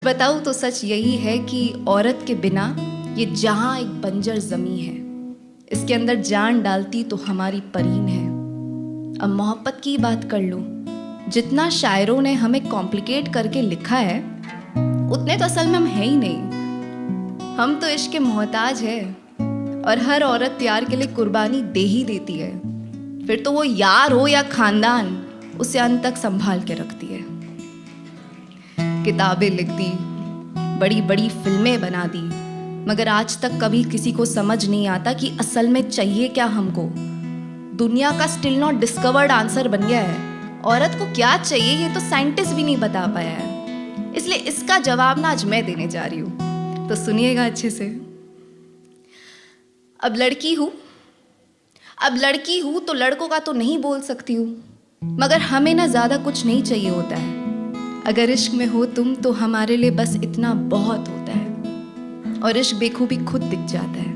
बताऊँ तो सच यही है कि औरत के बिना ये जहां एक बंजर ज़मीं है। इसके अंदर जान डालती तो हमारी परीन है। अब मोहब्बत की बात कर लो, जितना शायरों ने हमें कॉम्प्लिकेट करके लिखा है उतने तो असल में हम हैं ही नहीं। हम तो इश्क के मोहताज है और हर औरत प्यार के लिए कुर्बानी दे ही देती है। फिर तो वो यार हो या खानदान, उसे अंत तक संभाल के रखती है। किताबें लिख दी, बड़ी बड़ी फिल्में बना दी, मगर आज तक कभी किसी को समझ नहीं आता कि असल में चाहिए क्या हमको। दुनिया का स्टिल नॉट डिस्कवर्ड आंसर बन गया है। औरत को क्या चाहिए ये तो साइंटिस्ट भी नहीं बता पाया है। इसलिए इसका जवाब ना आज मैं देने जा रही हूं, तो सुनिएगा अच्छे से। अब लड़की हूं तो लड़कों का तो नहीं बोल सकती हूँ, मगर हमें ना ज्यादा कुछ नहीं चाहिए होता है। अगर इश्क में हो तुम तो हमारे लिए बस इतना बहुत होता है। और इश्क बेखूबी खुद दिख जाता है।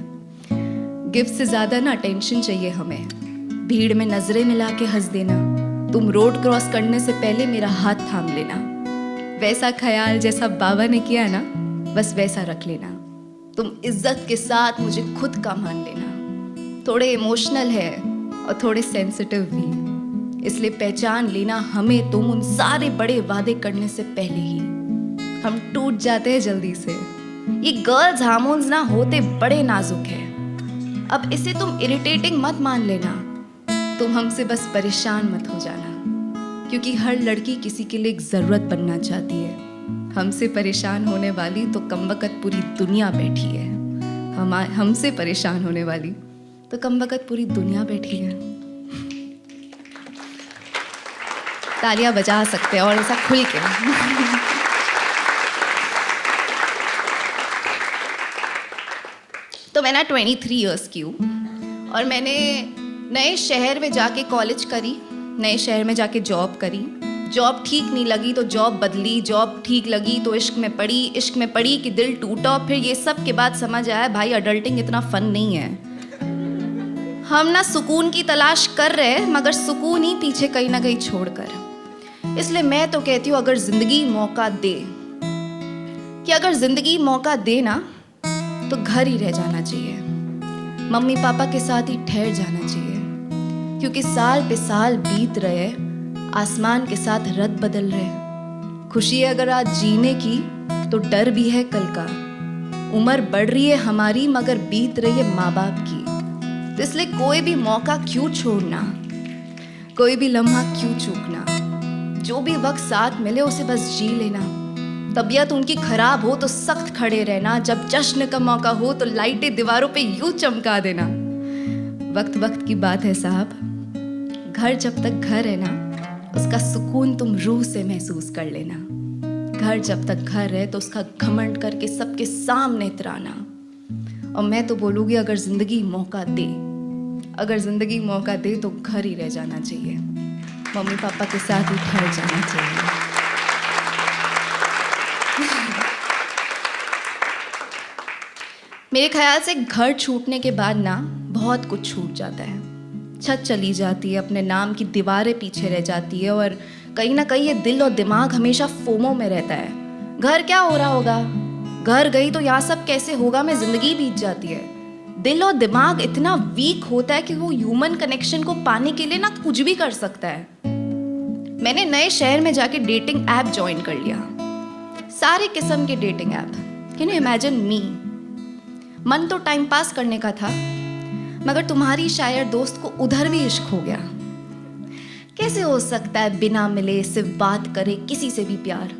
गिफ्ट से ज्यादा ना अटेंशन चाहिए हमें। भीड़ में नजरें मिला के हंस देना, तुम रोड क्रॉस करने से पहले मेरा हाथ थाम लेना। वैसा ख्याल जैसा बाबा ने किया ना, बस वैसा रख लेना। तुम इज्जत के साथ मुझे खुद का मान लेना। थोड़े इमोशनल है और थोड़े सेंसिटिव भी, इसलिए पहचान लेना हमें तुम उन सारे बड़े वादे करने से पहले ही। हम टूट जाते हैं जल्दी से। ये गर्ल्स हार्मोन्स ना होते बड़े नाजुक है। अब इसे तुम इरिटेटिंग मत मान लेना, तुम हमसे बस परेशान मत हो जाना, क्योंकि हर लड़की किसी के लिए एक जरूरत बनना चाहती है। हमसे परेशान होने वाली तो कमबख्त पूरी दुनिया बैठी है। हमसे परेशान होने वाली तो कमबख्त पूरी दुनिया बैठी है। तालियां बजा सकते हैं और ऐसा खुल के। तो मैं ना 23 इयर्स की हूँ और मैंने नए शहर में जाके कॉलेज करी, नए शहर में जाके जॉब करी। जॉब ठीक नहीं लगी तो जॉब बदली, जॉब ठीक लगी तो इश्क में पड़ी कि दिल टूटा। फिर ये सब के बाद समझ आया भाई अडल्टिंग इतना फन नहीं है। हम ना सुकून की तलाश कर रहे हैं, मगर सुकून ही पीछे कहीं ना कहीं छोड़कर। इसलिए मैं तो कहती हूँ अगर जिंदगी मौका दे, कि अगर जिंदगी मौका दे ना तो घर ही रह जाना चाहिए, मम्मी पापा के साथ ही ठहर जाना चाहिए। क्योंकि साल पे साल बीत रहे, आसमान के साथ रत बदल रहे। खुशी है अगर आज जीने की तो डर भी है कल का। उम्र बढ़ रही है हमारी मगर बीत रही है माँ बाप की। तो इसलिए कोई भी मौका क्यों छोड़ना, कोई भी लम्हा क्यों चूकना। जो भी वक्त साथ मिले उसे बस जी लेना। तबीयत उनकी खराब हो तो सख्त खड़े रहना। जब जश्न का मौका हो तो लाइटें दीवारों पे यूं चमका देना। वक्त वक्त की बात है साहब, घर जब तक घर है ना उसका सुकून तुम रूह से महसूस कर लेना। घर जब तक घर है तो उसका घमंड करके सबके सामने इतराना। और मैं तो बोलूँगी अगर जिंदगी मौका दे तो घर ही रह जाना चाहिए, मम्मी पापा के साथ ही ठहर जाना चाहिए। मेरे ख्याल से घर छूटने के बाद ना बहुत कुछ छूट जाता है। छत चली जाती है, अपने नाम की दीवारें पीछे रह जाती है और कहीं ना कहीं ये दिल और दिमाग हमेशा फोमो में रहता है। घर क्या हो रहा होगा, घर गई तो यहाँ सब कैसे होगा में जिंदगी बीत जाती है। दिल और दिमाग इतना वीक होता है कि वो ह्यूमन कनेक्शन को पाने के लिए ना कुछ भी कर सकता है। मैंने नए शहर में जाके डेटिंग ऐप ज्वाइन कर लिया, सारे किस्म के dating app. Can you imagine मी? मन तो टाइम पास करने का था, मगर तुम्हारी शायर दोस्त को उधर भी इश्क हो गया। कैसे हो सकता है बिना मिले सिर्फ बात करे किसी से भी प्यार?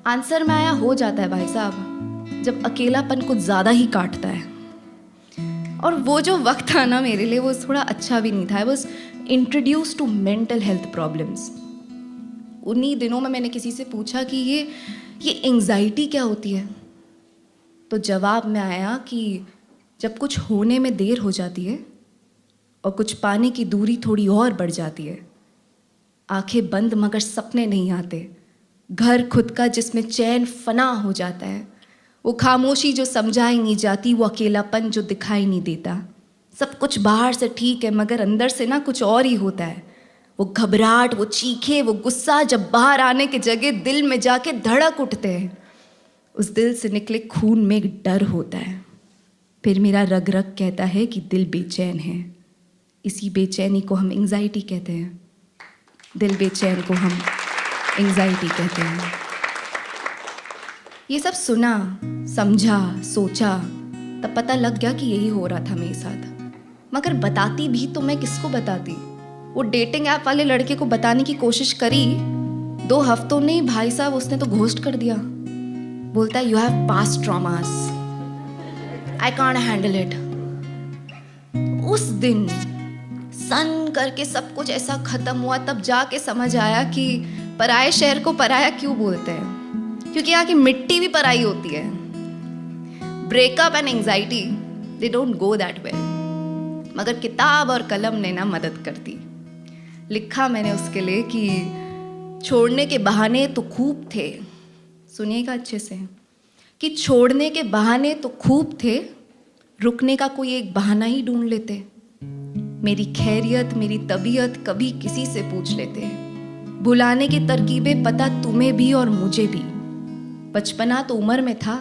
आंसर में आया हो जाता है भाई साहब, जब अकेलापन कुछ ज्यादा ही काटता है। और वो जो वक्त था ना मेरे लिए वो थोड़ा अच्छा भी नहीं था। I was introduce to mental health problems. उन्हीं दिनों में मैंने किसी से पूछा कि ये एंग्जाइटी क्या होती है, तो जवाब में आया कि जब कुछ होने में देर हो जाती है और कुछ पाने की दूरी थोड़ी और बढ़ जाती है। आंखें बंद मगर सपने नहीं आते। घर खुद का जिसमें चैन फना हो जाता है। वो खामोशी जो समझाई नहीं जाती, वो अकेलापन जो दिखाई नहीं देता। सब कुछ बाहर से ठीक है मगर अंदर से ना कुछ और ही होता है। वो घबराहट, वो चीखे, वो गुस्सा जब बाहर आने की जगह दिल में जाके धड़क उठते हैं। उस दिल से निकले खून में एक डर होता है। फिर मेरा रग रग कहता है कि दिल बेचैन है। इसी बेचैनी को हम एंग्जाइटी कहते हैं। दिल बेचैन को हम एंग्जाइटी कहते हैं। ये सब सुना, समझा, सोचा, तब पता लग गया कि यही हो रहा था मेरे साथ। मगर बताती भी तो मैं किसको बताती? वो डेटिंग ऐप वाले लड़के को बताने की कोशिश करी, 2 हफ्तों में ही भाई साहब उसने तो घोस्ट कर दिया। बोलता है you have past traumas, I can't handle it. उस दिन सन करके सब कुछ ऐसा खत्म हुआ, तब जाके समझ आया कि पराये शहर को पराया क्यों बोलते हैं, क्योंकि यहाँ की मिट्टी भी पराई होती है। Breakup and anxiety they don't go that well. मगर किताब और कलम ने ना मदद कर दी। लिखा मैंने उसके लिए कि छोड़ने के बहाने तो खूब थे, सुनिएगा अच्छे से, कि छोड़ने के बहाने तो खूब थे, रुकने का कोई एक बहाना ही ढूंढ लेते। मेरी खैरियत, मेरी तबीयत कभी किसी से पूछ लेते। भुलाने की तरकीबें पता तुम्हें भी और मुझे भी। बचपना तो उम्र में था,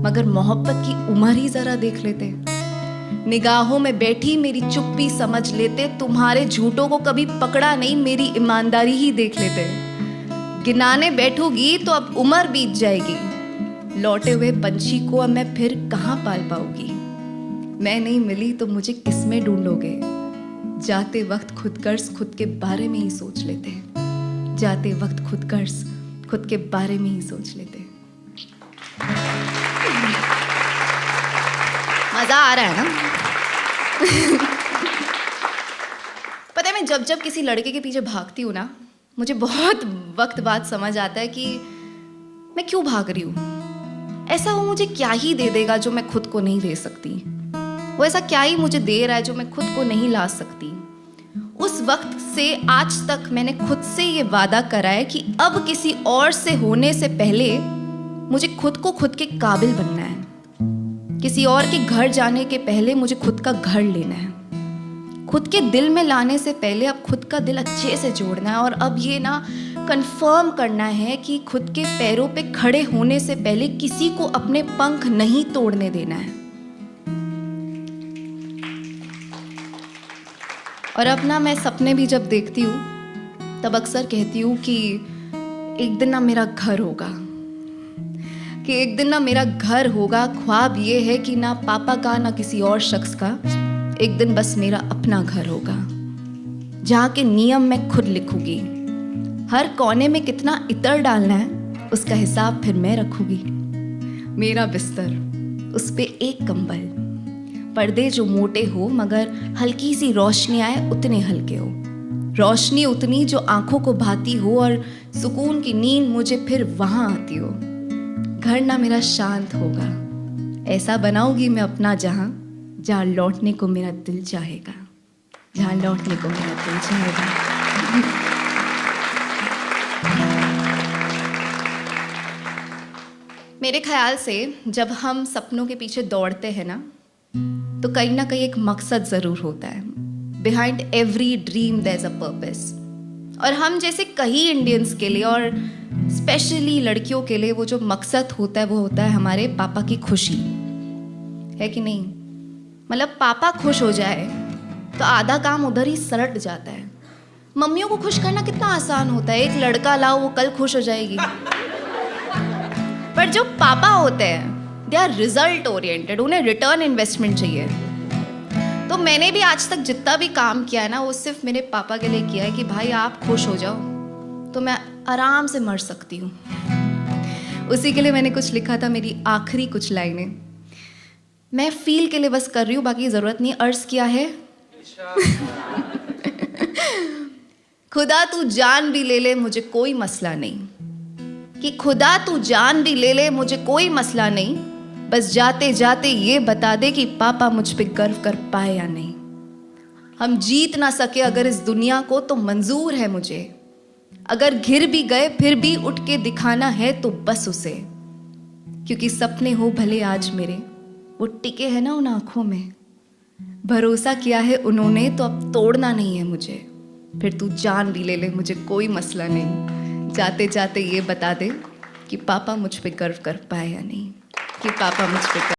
मगर मोहब्बत की उम्र ही जरा देख लेते। निगाहों में बैठी मेरी चुप्पी समझ लेते। तुम्हारे झूठों को कभी पकड़ा नहीं, मेरी ईमानदारी ही देख लेते। गिनाने बैठूगी तो अब उम्र बीत जाएगी। लौटे हुए पंछी को अब मैं फिर कहाँ पाल पाऊंगी। मैं नहीं मिली तो मुझे किसमें ढूंढोगे। जाते वक्त खुद गर्ज खुद के बारे में ही सोच लेते। जाते वक्त खुद गर्ज खुद के बारे में ही सोच लेते। मजा आ रहा है ना? पता है, मैं जब जब किसी लड़के के पीछे भागती हूँ ना, मुझे बहुत वक्त बाद समझ आता है कि मैं क्यों भाग रही हूँ। ऐसा वो मुझे क्या ही दे देगा जो मैं खुद को नहीं दे सकती। वो ऐसा क्या ही मुझे दे रहा है जो मैं खुद को नहीं ला सकती। उस वक्त से आज तक मैंने खुद से ये वादा करा है कि अब किसी और से होने से पहले मुझे खुद को खुद के काबिल बनना है। किसी और के घर जाने के पहले मुझे खुद का घर लेना है। खुद के दिल में लाने से पहले अब खुद का दिल अच्छे से जोड़ना है। और अब ये ना कंफर्म करना है कि खुद के पैरों पे खड़े होने से पहले किसी को अपने पंख नहीं तोड़ने देना है। और अब ना मैं सपने भी जब देखती हूँ तब अक्सर कहती हूँ कि एक दिन ना मेरा घर होगा, कि एक दिन ना मेरा घर होगा। ख्वाब ये है कि ना पापा का ना किसी और शख्स का, एक दिन बस मेरा अपना घर होगा, जहाँ के नियम मैं खुद लिखूंगी। हर कोने में कितना इत्र डालना है उसका हिसाब फिर मैं रखूंगी। मेरा बिस्तर, उस पे एक कंबल, पर्दे जो मोटे हो मगर हल्की सी रोशनी आए उतने हल्के हो, रोशनी उतनी जो आंखों को भाती हो और सुकून की नींद मुझे फिर वहां आती हो। घर ना मेरा शांत होगा, ऐसा बनाऊंगी मैं अपना जहां, जहां लौटने को मेरा दिल चाहेगा, जहां लौटने को मेरा दिल चाहेगा। मेरे ख्याल से जब हम सपनों के पीछे दौड़ते हैं ना, तो कहीं ना कहीं एक मकसद जरूर होता है। Behind every dream there is a purpose. और हम जैसे कई इंडियंस के लिए और स्पेशली लड़कियों के लिए वो जो मकसद होता है वो होता है हमारे पापा की खुशी, है कि नहीं? मतलब पापा खुश हो जाए तो आधा काम उधर ही सलट जाता है। मम्मियों को खुश करना कितना आसान होता है, एक लड़का लाओ वो कल खुश हो जाएगी। पर जो पापा होते हैं दे आर रिजल्ट ओरिएंटेड, उन्हें रिटर्न इन्वेस्टमेंट चाहिए। तो मैंने भी आज तक जितना भी काम किया है ना वो सिर्फ मेरे पापा के लिए किया है कि भाई आप खुश हो जाओ तो मैं आराम से मर सकती हूँ। उसी के लिए मैंने कुछ लिखा था, मेरी आखिरी कुछ लाइनें मैं फील के लिए बस कर रही हूँ, बाकी ज़रूरत नहीं। अर्ज किया है खुदा तू जान भी ले ले मुझे कोई मसला नहीं, कि खुदा तू जान भी ले ले मुझे कोई मसला नहीं, बस जाते जाते ये बता दे कि पापा मुझ पे गर्व कर पाए या नहीं। हम जीत ना सके अगर इस दुनिया को तो मंजूर है मुझे, अगर घिर भी गए फिर भी उठ के दिखाना है तो बस उसे, क्योंकि सपने हो भले आज मेरे वो टिके हैं ना उन आंखों में, भरोसा किया है उन्होंने तो अब तोड़ना नहीं है मुझे। फिर तू जान भी ले ले मुझे कोई मसला नहीं, जाते जाते ये बता दे कि पापा मुझ पे गर्व कर पाए या नहीं, कि पापा मुझ पे